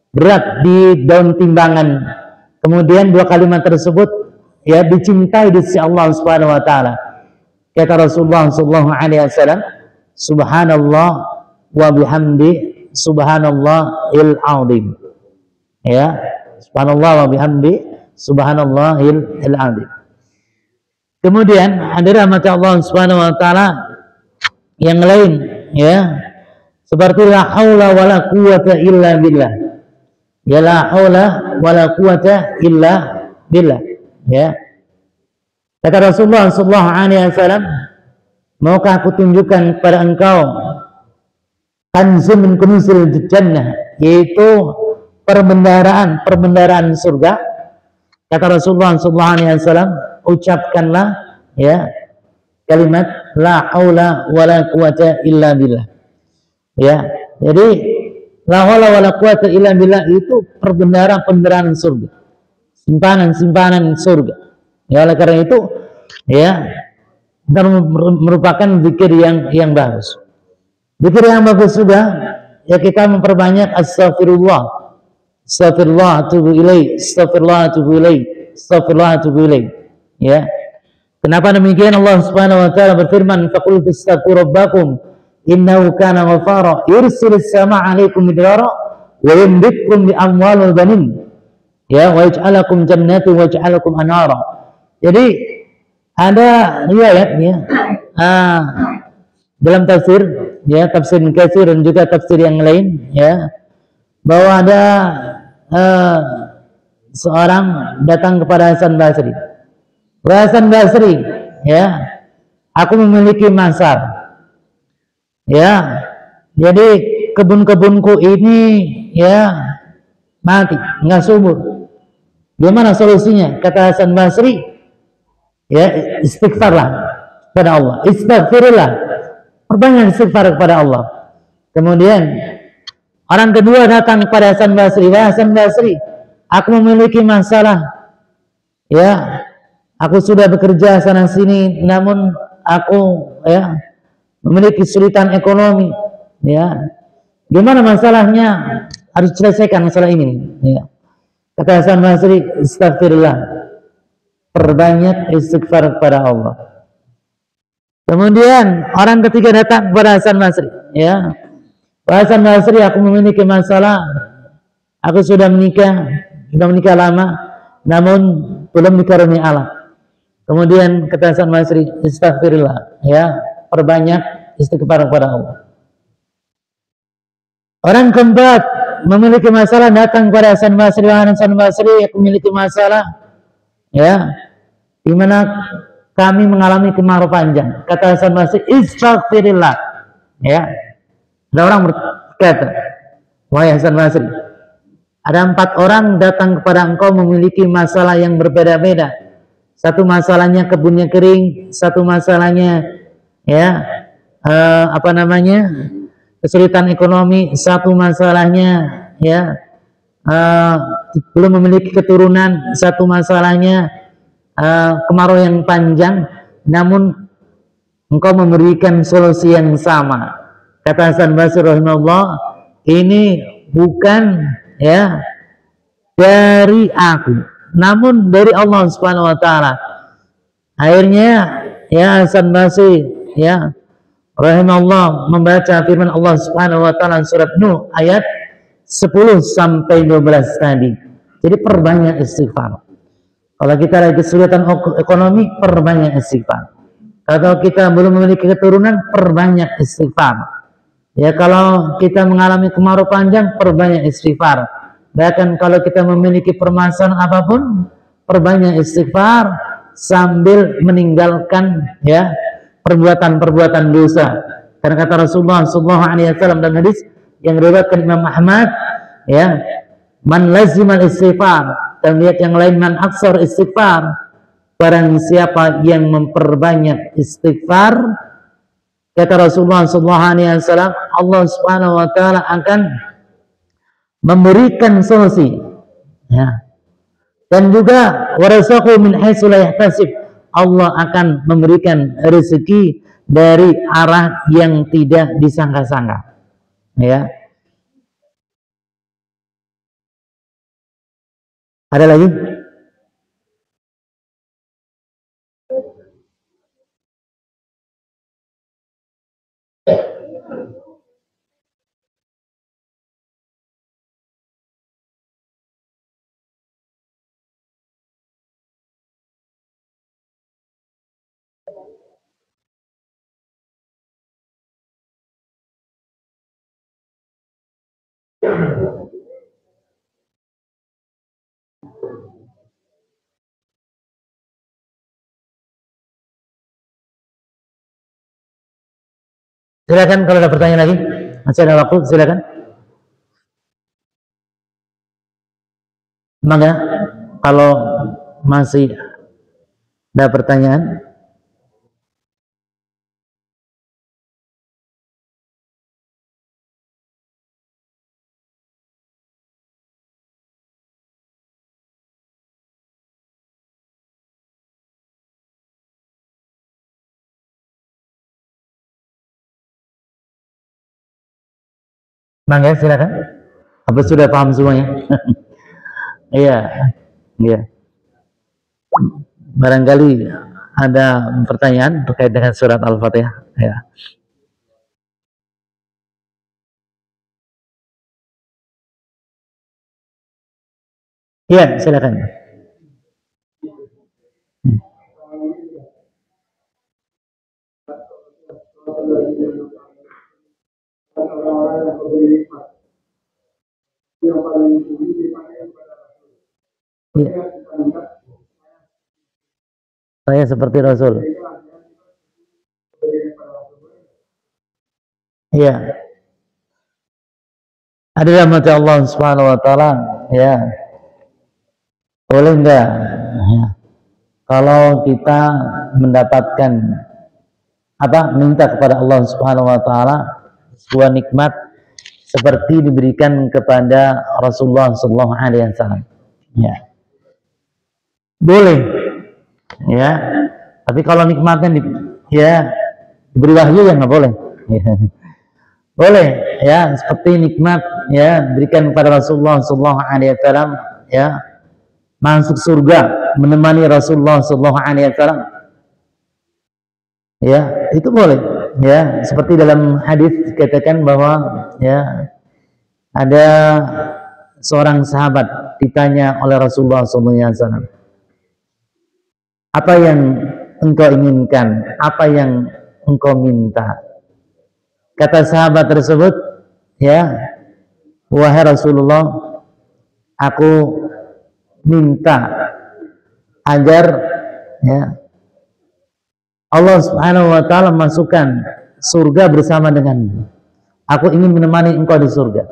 berat di daun timbangan. Kemudian dua kalimat tersebut ya dicintai di sisi Allah Subhanahu wa taala. Kata Rasulullah sallallahu alaihi wasallam, subhanallah wa bihamdi subhanallahil azim. Ya, subhanallah wa bihamdi subhanallahil azim. Kemudian hadirin rahmat Allah Subhanahu wa taala yang lain ya, seperti la haula wala quwata illa billah. Ya, la haula wala quwata illa billah. Ya. Kata Rasulullah sallallahu alaihi wasallam, maukah aku tunjukkan kepada engkau kanzun min kunuzil jannah, yaitu perbendaharaan surga. Kata Rasulullah sallallahu alaihi wasallam, ucapkanlah ya kalimat la haula wala quwata illa billah. Ya. Jadi la haula wala quwata illa billah itu perbendaharaan surga. Simpanan surga. Ya, oleh karena itu ya merupakan zikir yang bagus. Zikir yang bagus juga ya kita memperbanyak astagfirullah, astagfirullah atubu ilaih, astagfirullah atubu ilaih, astagfirullah atubu ilaih. Ya. Kenapa demikian? Allah Subhanahu wa taala berfirman, "Faqul tastaghfiru rabbakum innahu kana ghafara yursilis samaa'a 'alaikum midrara wa yumditkum bi amwalin wa banin." Ya, wa yaj'alakum jannatin wa yaj'alakum anhara. Jadi ada riwayat ya dalam tafsir ya, tafsir Katsir dan juga tafsir yang lain ya, bahwa ada seorang datang kepada Hasan Basri. Hasan Basri ya, aku memiliki masar ya, jadi kebun-kebunku ini ya mati, nggak subur. Gimana solusinya? Kata Hasan Basri, ya istighfarlah kepada Allah, istighfirullah, perbanyak istighfar kepada Allah. Kemudian orang kedua datang kepada Hasan Basri, Hasan Basri, aku memiliki masalah, ya, aku sudah bekerja sana sini, namun aku ya memiliki kesulitan ekonomi, ya, gimana masalahnya? Harus selesaikan masalah ini, ya. Kata Hasan Basri, istighfirullah, perbanyak istighfar kepada Allah. Kemudian orang ketiga datang kepada Hasan Basri, ya, Hasan Basri, aku memiliki masalah, aku sudah menikah lama, namun belum dikaruniai anak. Kemudian kata Hasan Basri, istighfirullah, ya, perbanyak istighfar kepada Allah. Orang keempat memiliki masalah datang kepada Hasan Basri, Hasan Basri, aku memiliki masalah, ya, di mana kami mengalami kemarau panjang. Kata Hasan Basri, istighfirullah, ya. Ada orang berkata, wahai Hasan Basri, ada 4 orang datang kepada engkau memiliki masalah yang berbeda-beda. Satu masalahnya kebunnya kering, satu masalahnya ya kesulitan ekonomi, satu masalahnya ya belum memiliki keturunan, satu masalahnya kemarau yang panjang, namun engkau memberikan solusi yang sama. Kata Hasan Basri rahimahullah, ini bukan ya dari aku, namun dari Allah Subhanahu wa taala. Akhirnya ya Hasan Basri ya rahimahullah membaca firman Allah Subhanahu wa taala surat Nuh ayat 10 sampai 12 tadi. Jadi perbanyak istighfar. Kalau kita lagi kesulitan ekonomi, perbanyak istighfar. Kalau kita belum memiliki keturunan, perbanyak istighfar. Ya, kalau kita mengalami kemarau panjang, perbanyak istighfar. Bahkan kalau kita memiliki permasalahan apapun, perbanyak istighfar sambil meninggalkan ya perbuatan-perbuatan dosa. Karena kata Rasulullah sallallahu alaihi wasallam dalam hadis yang diriwayatkan Imam Ahmad, ya, man lazimal istighfar, dan lihat yang lain, man aksar istighfar, barang siapa yang memperbanyak istighfar, kata Rasulullah SAW, Allah Subhanahu wa taala akan memberikan solusi, ya. Dan juga warasaqu min haitsu la yahtasib, Allah akan memberikan rezeki dari arah yang tidak disangka-sangka, ya. Ada lagi? Silakan kalau ada pertanyaan lagi. Masih ada waktu, silakan. Maka kalau masih ada pertanyaan, maka silakan. Apa sudah paham semuanya? Iya, iya. Barangkali ada pertanyaan terkait dengan surat Al-Fatihah. Ya. Iya, silakan. Ya. Saya seperti Rasul. Iya. Ada rahmat Allah Subhanahu wa taala, ya. Boleh enggak? Ya. Kalau kita mendapatkan minta kepada Allah Subhanahu wa taala sebuah nikmat seperti diberikan kepada Rasulullah sallallahu alaihi wasallam. Ya. Boleh. Ya. Tapi kalau nikmatnya diberi wahyu ya nggak boleh. Ya. Boleh ya, seperti nikmat ya berikan kepada Rasulullah sallallahu alaihi wasallam ya, masuk surga menemani Rasulullah sallallahu alaihi wasallam. Ya, itu boleh. Ya, seperti dalam hadis dikatakan bahwa ya ada seorang sahabat ditanya oleh Rasulullah sallallahu alaihi wasallam, apa yang engkau inginkan, apa yang engkau minta? Kata sahabat tersebut, ya, wahai Rasulullah, aku minta agar ya Allah Subhanahu wa taala masukkan surga bersama denganmu. Aku ingin menemani engkau di surga.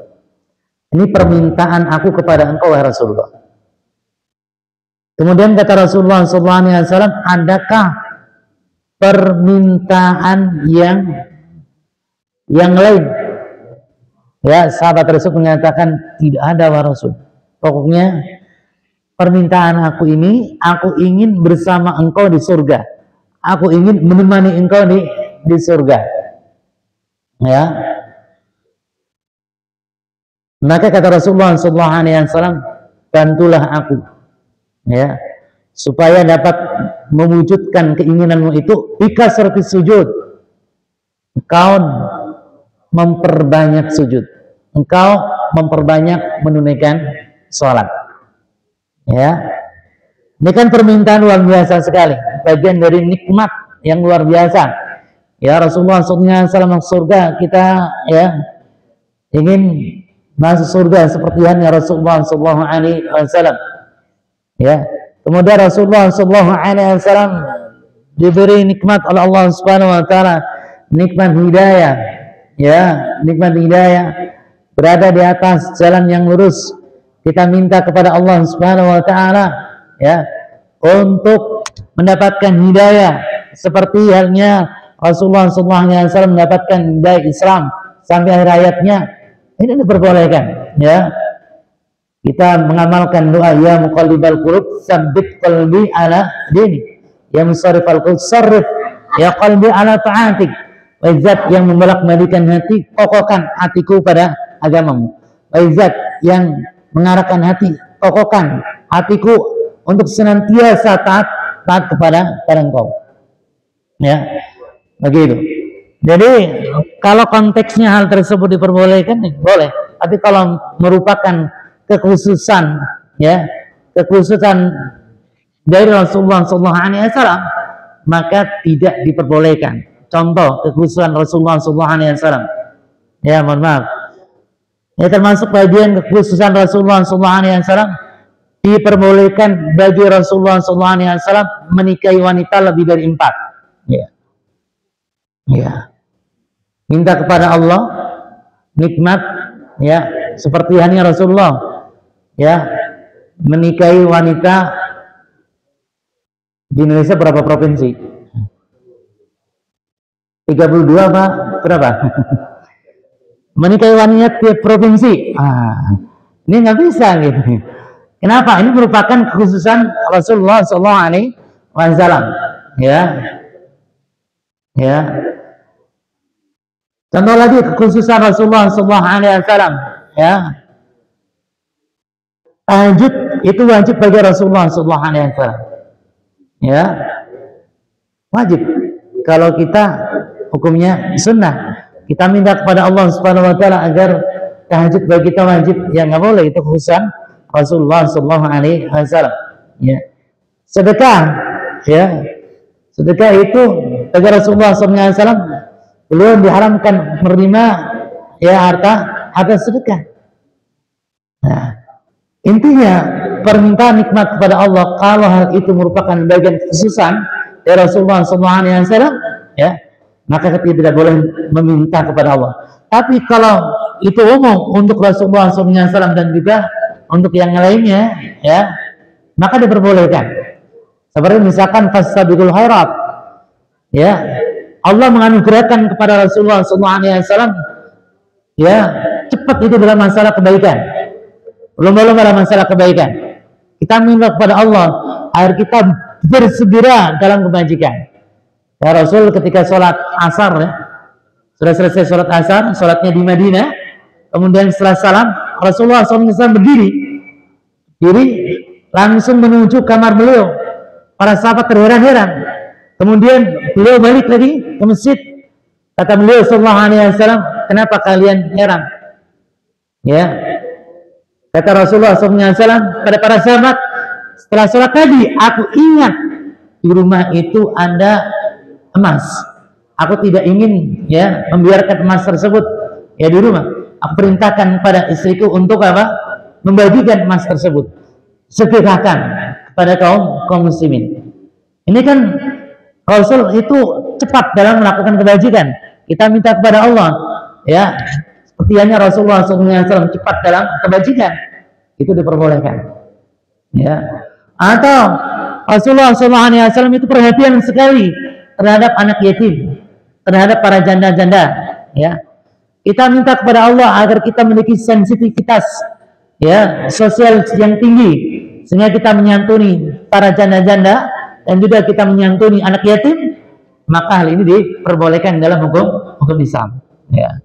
Ini permintaan aku kepada engkau, wahai Rasulullah. Kemudian kata Rasulullah SAW, adakah permintaan yang lain? Ya, sahabat tersebut menyatakan tidak ada, wahai Rasul. Pokoknya permintaan aku ini, aku ingin bersama engkau di surga. Aku ingin menemani engkau di surga. Ya. Maka kata Rasulullah SAW, bantulah aku, ya, supaya dapat mewujudkan keinginanmu itu. Bika seperti sujud, engkau memperbanyak sujud, engkau memperbanyak menunaikan sholat. Ya, ini kan permintaan luar biasa sekali, bagian dari nikmat yang luar biasa. Ya, Rasulullah SAW masuk surga, kita ya ingin masuk surga seperti halnya Rasulullah SAW. Ya, kemudian Rasulullah SAW diberi nikmat oleh Allah Subhanahu wa taala, nikmat hidayah. Ya, nikmat hidayah, berada di atas jalan yang lurus. Kita minta kepada Allah Subhanahu wa taala ya untuk mendapatkan hidayah seperti halnya Rasulullah SAW mendapatkan hidayah Islam sampai akhir hayatnya. Ini diperbolehkan ya. Kita mengamalkan doa, ya muqallibal qulub tsabbit qalbi ala dini, ya musarrifal qulub sarrif ya qalbi ala ta'atik. Zat yang membolak-balikan hati, kokohkan hatiku pada agamamu. Zat yang mengarahkan hati, kokohkan hatiku untuk senantiasa taat kepada engkau. Ya, begitu. Jadi kalau konteksnya hal tersebut diperbolehkan, boleh. Tapi kalau merupakan kekhususan, ya, kekhususan dari Rasulullah SAW, maka tidak diperbolehkan. Contoh kekhususan Rasulullah SAW. Ya, mohon maaf. Ya, termasuk bagian kekhususan Rasulullah SAW diperbolehkan bagi Rasulullah SAW menikahi wanita lebih dari 4. Ya. Ya. Minta kepada Allah nikmat, ya, seperti hanya Rasulullah, ya, menikahi wanita di Indonesia berapa provinsi? 32 apa berapa? Menikahi wanita tiap provinsi. Ini nggak bisa gitu. Kenapa? Ini merupakan kekhususan Rasulullah SAW. Ya, ya. Contoh lagi kekhususan Rasulullah SAW. Ya, tahajud itu wajib bagi Rasulullah SAW. Ya, wajib. Kalau kita hukumnya sunnah, kita minta kepada Allah Subhanahu Wa Taala agar tahajud bagi kita wajib. Ya nggak boleh, itu kekhususan Rasulullah SAW. Ya, sedekah, ya, sedekah itu bagi Rasulullah SAW. Beliau diharamkan menerima, ya, harta sedekah. Nah, intinya permintaan nikmat kepada Allah, kalau hal itu merupakan bagian khususan dari Rasulullah SAW, ya, maka kita tidak boleh meminta kepada Allah. Tapi kalau itu umum untuk Rasulullah SAW dan juga untuk yang lainnya, ya, maka diperbolehkan. Seperti misalkan fastabiqul khairat, ya, Allah menganugerahkan kepada Rasulullah SAW, ya, cepat itu dalam masalah kebaikan, lomba-lomba dalam masalah kebaikan. Kita minta kepada Allah agar kita bersegera dalam kebajikan. Ya, Rasul ketika sholat asar, ya, sudah selesai sholat asar, sholatnya di Madinah, kemudian setelah salam Rasulullah SAW berdiri langsung menuju kamar beliau. Para sahabat terheran-heran. Kemudian beliau balik lagi ke masjid. Kata beliau SAW, kenapa kalian heran? Ya, kata Rasulullah SAW pada para sahabat, setelah sholat tadi aku ingat di rumah itu ada emas. Aku tidak ingin, ya, membiarkan emas tersebut, ya, di rumah. Aku perintahkan kepada istriku untuk apa? Membagikan emas tersebut, segerakan kepada kaum muslimin. Ini kan Rasul itu cepat dalam melakukan kebajikan. Kita minta kepada Allah, ya, seperti hanya Rasulullah SAW cepat dalam kebajikan, itu diperbolehkan. Ya. Atau Rasulullah SAW itu perhatian sekali terhadap anak yatim, terhadap para janda-janda. Ya, kita minta kepada Allah agar kita memiliki sensitivitas, ya, sosial yang tinggi, sehingga kita menyantuni para janda-janda dan juga kita menyantuni anak yatim. Maka hal ini diperbolehkan dalam hukum Islam. Ya.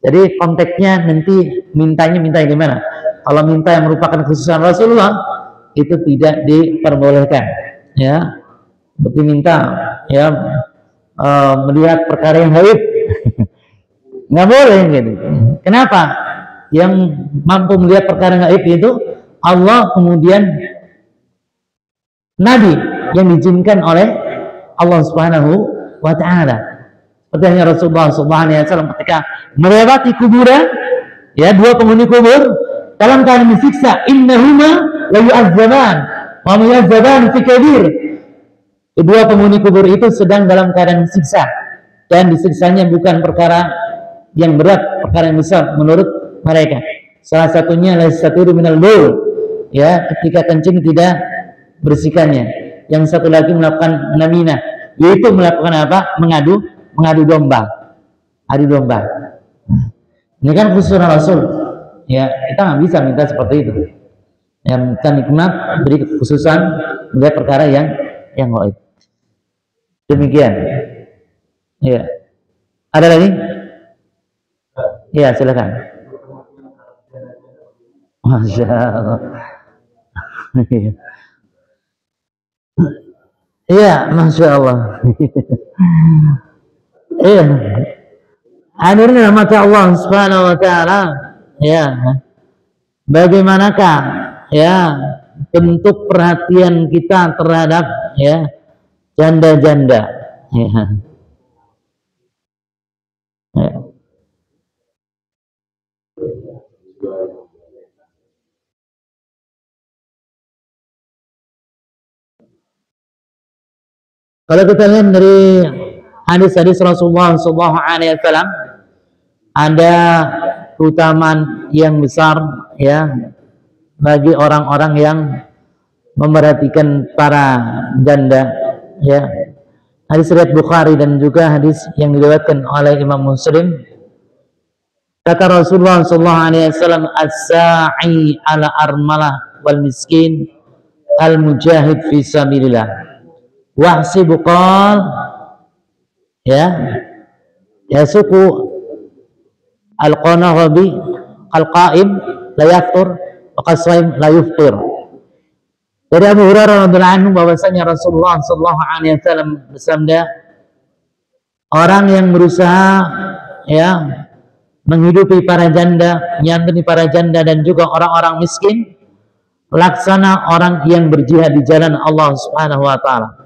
Jadi konteksnya nanti mintanya gimana? Kalau minta yang merupakan khususan Rasulullah itu tidak diperbolehkan. Ya, seperti minta, ya, melihat perkara yang gaib, nggak boleh gitu. Kenapa? Yang mampu melihat perkara yang gaib itu Allah, kemudian Nabi yang diizinkan oleh Allah Subhanahu wa Ta'ala. Seperti hanya Rasulullah SAW ketika melewati kuburan, ya, dua penghuni kubur dalam keadaan disiksa, innahuma la yu'azzaban wa yu'azzaban fi kabir. Kedua penghuni kubur itu sedang dalam keadaan disiksa, dan disiksanya bukan perkara yang berat, perkara yang besar menurut mereka. Salah satunya laisaturu minal baul, ya, ketika kencing tidak bersihkannya. Yang satu lagi melakukan naminah, yaitu melakukan apa? Mengadu domba. Adu domba. Ini kan khusus Rasul. Ya, kita nggak bisa minta seperti itu. Yang kita nikmat beri kekhususan melihat perkara yang gaib. Demikian. Ya. Ada lagi? Ya, silakan. Masya Allah. Iya, Masya Allah. Iya. Hadirin rahmat Allah Subhanahu wa Ta'ala. Ya. Bagaimanakah, ya, bentuk perhatian kita terhadap, ya, janda-janda? Ya. Ya. Kalau kita lihat dari hadis-hadis Rasulullah SAW, ada keutamaan yang besar ya bagi orang-orang yang memperhatikan para janda ya. Hadis riwayat Bukhari dan juga hadis yang diriwayatkan oleh Imam Muslim, kata Rasulullah SAW, as-sa'i ala armalah wal miskin al mujahid fi sabilillah wahsibu qal ya yasuku al qanabi al qaim la yaftur wa qasaim la yuftir. Dari Abu Hurairah radhiyallahu anhu bahwasanya Rasulullah sallallahu alaihi wasallam bersabda, orang yang berusaha ya menghidupi para janda, menyantuni para janda dan juga orang-orang miskin, laksana orang yang berjihad di jalan Allah Subhanahu wa taala.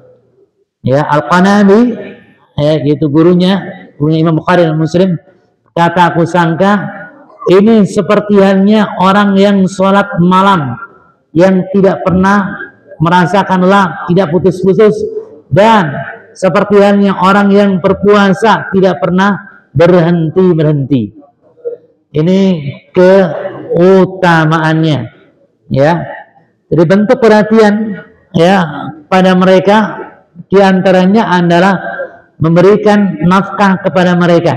Ya, Al-Qanabi ya, yaitu gurunya Imam Bukhari dan Muslim, kata aku sangka ini seperti halnya orang yang sholat malam, yang tidak pernah merasakan lelah, tidak putus-putus, dan seperti halnya orang yang berpuasa tidak pernah berhenti-berhenti. Ini keutamaannya ya. Jadi bentuk perhatian ya pada mereka diantaranya adalah memberikan nafkah kepada mereka,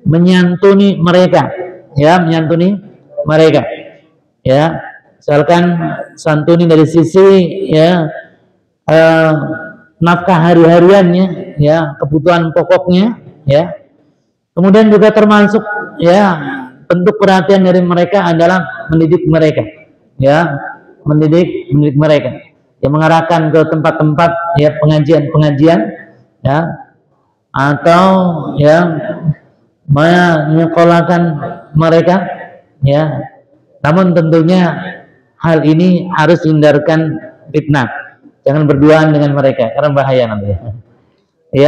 menyantuni mereka ya, menyantuni mereka ya. Misalkan santuni dari sisi ya nafkah hari-hariannya ya, kebutuhan pokoknya ya. Kemudian juga termasuk ya bentuk perhatian dari mereka adalah mendidik mereka ya, mendidik mereka yang mengarahkan ke tempat-tempat ya pengajian ya, atau ya menyekolahkan mereka ya. Namun tentunya hal ini harus hindarkan fitnah, jangan berduaan dengan mereka karena bahaya nanti ya.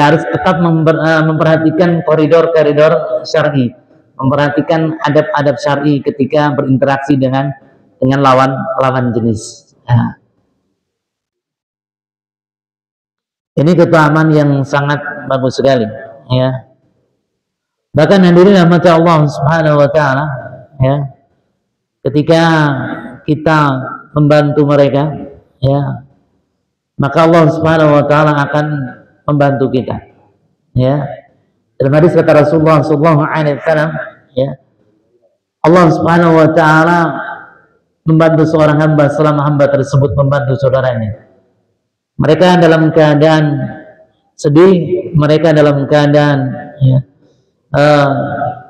Harus tetap memperhatikan koridor-koridor syar'i, memperhatikan adab-adab syar'i ketika berinteraksi dengan lawan jenis ya. Ini keutamaan yang sangat bagus sekali ya. Bahkan hadirin rahmati Allah Subhanahu wa taala ya, ketika kita membantu mereka ya, maka Allah Subhanahu wa taala akan membantu kita ya. Dalam hadis kata Rasulullah sallallahu alaihi wasallam ya, Allah Subhanahu wa taala membantu seorang hamba selama hamba tersebut membantu saudaranya. Mereka dalam keadaan sedih, mereka dalam keadaan ya,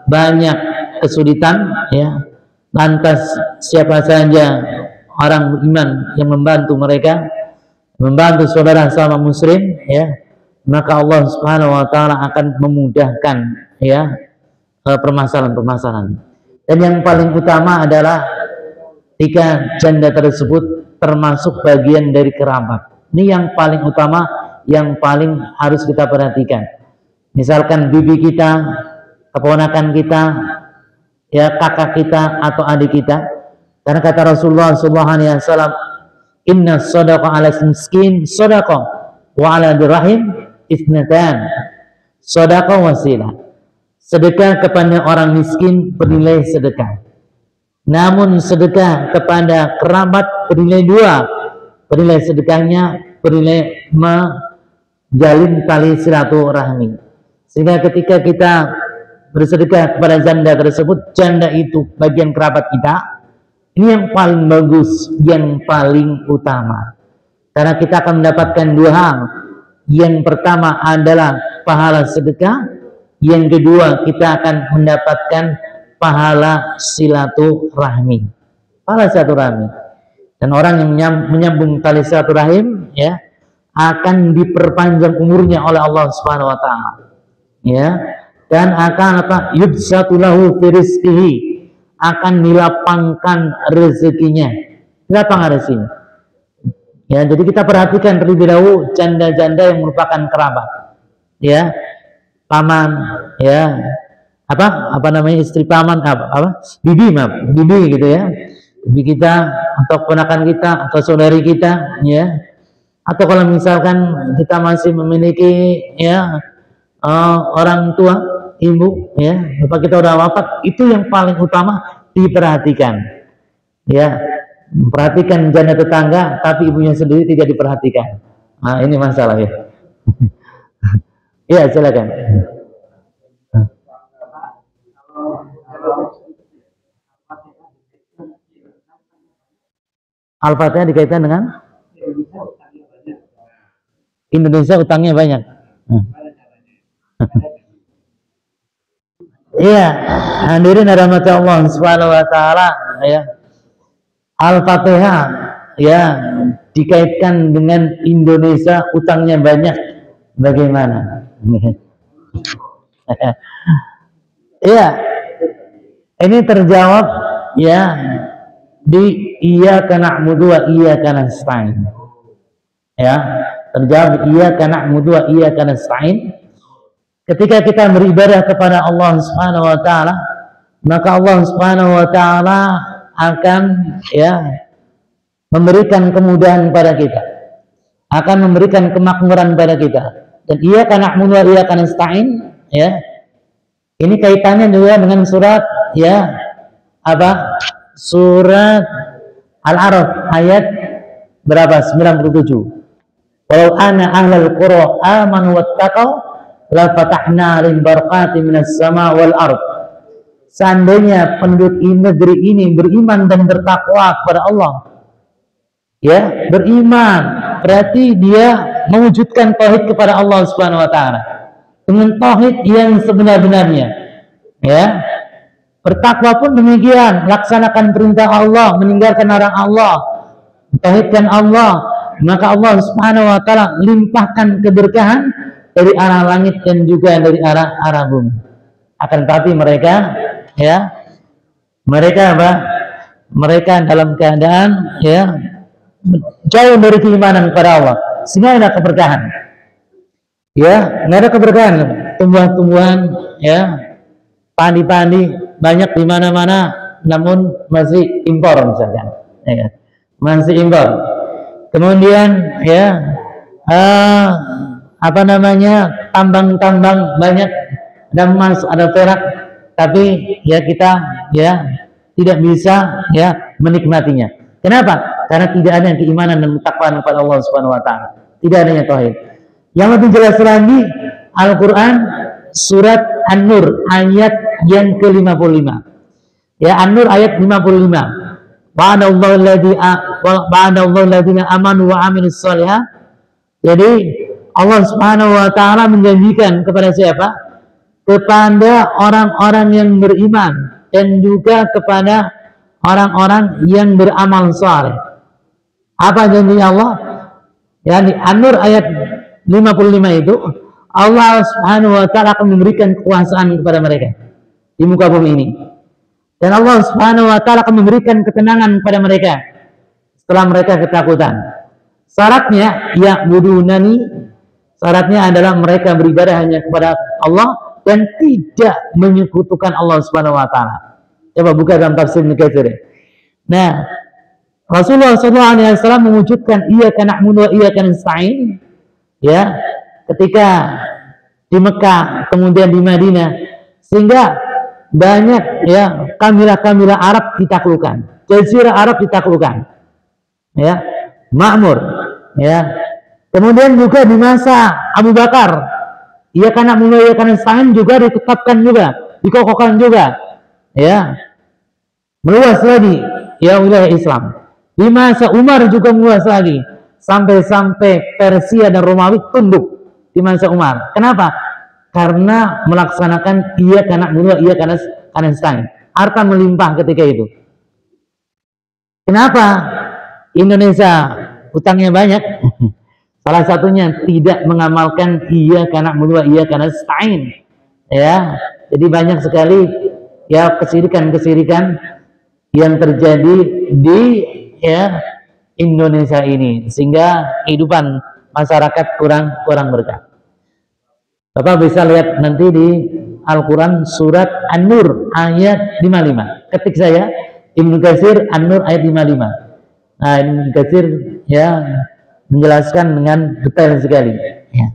banyak kesulitan ya. Lantas siapa saja orang beriman yang membantu mereka, membantu saudara sama muslim ya, maka Allah Subhanahu wa taala akan memudahkan ya permasalahan-permasalahan. Dan yang paling utama adalah jika janda tersebut termasuk bagian dari kerabat. Ini yang paling utama, yang paling harus kita perhatikan. Misalkan bibi kita, keponakan kita, ya kakak kita atau adik kita. Karena kata Rasulullah SAW, inna sadaqa ala miskin sadaqa wa ala dirahim isnatan. Sadaqa wasilah. Sedekah kepada orang miskin bernilai sedekah. Namun sedekah kepada kerabat bernilai dua. Bernilai sedekahnya bernilai menjalin tali silaturahmi. Sehingga ketika kita bersedekah kepada janda tersebut, janda itu bagian kerabat kita, ini yang paling bagus, yang paling utama. Karena kita akan mendapatkan dua hal. Yang pertama adalah pahala sedekah, yang kedua kita akan mendapatkan pahala silaturahmi. Pahala silaturahmi. Dan orang yang menyambung tali silaturahim ya, akan diperpanjang umurnya oleh Allah Subhanahu wa taala. Ya. Dan akan yubsatu lahu fi rizqihi, akan dilapangkan rezekinya. Dilapangkan rezekinya. Ya, jadi kita perhatikan terlebih dahulu janda-janda yang merupakan kerabat. Ya. Paman, ya. Apa namanya, istri paman, bibi gitu ya. Bibi kita atau ponakan kita atau saudari kita ya, Atau kalau misalkan kita masih memiliki ya orang tua, ibu, ya, bapak kita udah wafat, itu yang paling utama diperhatikan. Ya, perhatikan janda tetangga, tapi ibunya sendiri tidak diperhatikan. Nah, ini masalah ya. Iya, silakan. Al-Fatihah dikaitkan dengan Indonesia utangnya banyak. Iya, hadirin rahmati Allah Subhanahu wa taala, ya. Al-Fatihah ya dikaitkan dengan Indonesia utangnya banyak. Bagaimana? Iya. Ini terjawab ya di iyyaka na'budu wa iyyaka nasta'in. Ya, terjawab iyyaka na'budu wa iyyaka nasta'in. Ketika kita beribadah kepada Allah Subhanahu wa taala, maka Allah Subhanahu wa taala akan ya memberikan kemudahan pada kita, akan memberikan kemakmuran pada kita. Dan iyyaka na'budu wa iyyaka nasta'in, ya. Ini kaitannya juga dengan surat ya apa? Surat Al-A'raf ayat berapa? 97. Walau anna ahlal qura amanu wattaqau la fatahna alayhim barakatin minas sama wal ard. Seandainya penduduk negeri ini beriman dan bertakwa kepada Allah, ya, beriman berarti dia mewujudkan tauhid kepada Allah Subhanahu wa taala dengan tauhid yang sebenar-benarnya, ya. Bertakwa pun demikian, laksanakan perintah Allah, meninggalkan larangan Allah, tauhidkan Allah, maka Allah Subhanahu wa taala limpahkan keberkahan dari arah langit dan juga dari arah bumi. Akan tetapi mereka, ya, mereka apa? Mereka dalam keadaan ya jauh dari keimanan kepada Allah, sehingga ada keberkahan. Ya, nggak ada keberkahan. Tumbuhan-tumbuhan, ya, padi-padi banyak di mana-mana, namun masih impor misalkan, ya, masih impor. Kemudian, ya, apa namanya, tambang-tambang banyak, ada emas, ada perak, tapi ya kita ya tidak bisa ya menikmatinya. Kenapa? Karena tidak ada keimanan dan ketakwaan kepada Allah Subhanahu wa taala. Tidak adanya tauhid. Yang lebih jelas lagi, Al-Qur'an surat An-Nur ayat yang ke-55. Ya, An-Nur ayat 55. Ba'dallahu alladziina amanu wa 'amilus shalihat. Jadi Allah Subhanahu wa taala menjanjikan kepada siapa? Kepada orang-orang yang beriman dan juga kepada orang-orang yang beramal saleh. Apa janji Allah? Ya, di An-Nur ayat 55 itu Allah Subhanahu wa taala akan memberikan kekuasaan kepada mereka di muka bumi ini. Dan Allah Subhanahu wa taala akan memberikan ketenangan kepada mereka setelah mereka ketakutan. Syaratnya ya'budunani, syaratnya adalah mereka beribadah hanya kepada Allah dan tidak menyekutukan Allah Subhanahu wa taala. Coba buka dalam tafsir Ibnu Katsir. Nah, Rasulullah SAW mewujudkan iyyaka na'budu wa iyyaka nasta'in, ya, ketika di Mekah, kemudian di Madinah, sehingga banyak ya kabilah-kabilah Arab ditaklukkan, Jazirah Arab ditaklukkan, ya, makmur, ya. Kemudian juga di masa Abu Bakar, iyyaka na'budu wa iyyaka nasta'in juga ditetapkan juga, dikokohkan juga, ya, meluas lagi ya wilayah Islam. Di masa Umar juga meluas lagi, sampai-sampai Persia dan Romawi tunduk di masa Umar. Kenapa? Karena melaksanakan iyyaka na'budu wa iyyaka nasta'in. Harta melimpah ketika itu. Kenapa Indonesia utangnya banyak? Salah satunya tidak mengamalkan iyyaka na'budu wa iyyaka nasta'in. Ya, jadi banyak sekali ya kesirikan-kesirikan yang terjadi di ya Indonesia ini, sehingga kehidupan masyarakat kurang berkah. Bapak bisa lihat nanti di Al-Quran surat An-Nur ayat 55. Ketik saya Ibnu Katsir An-Nur ayat 55. Nah, Ibnu Katsir ya menjelaskan dengan detail sekali. Ya.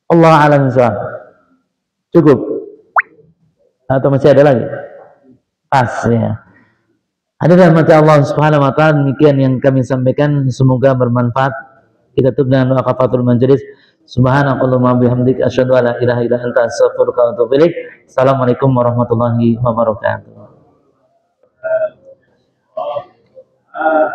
Allah alam soal. Cukup? Atau masih ada lagi? Pas ya. Ada rahmat Allah Subhanahu wa taala, demikian yang kami sampaikan, semoga bermanfaat. Kita tutup dengan doa kafaratul majelis. Subhanakallahumma bihamdika asyhadu an la ilaha illa anta astaghfiruka wa atubu ilaik. Assalamualaikum warahmatullahi wabarakatuh.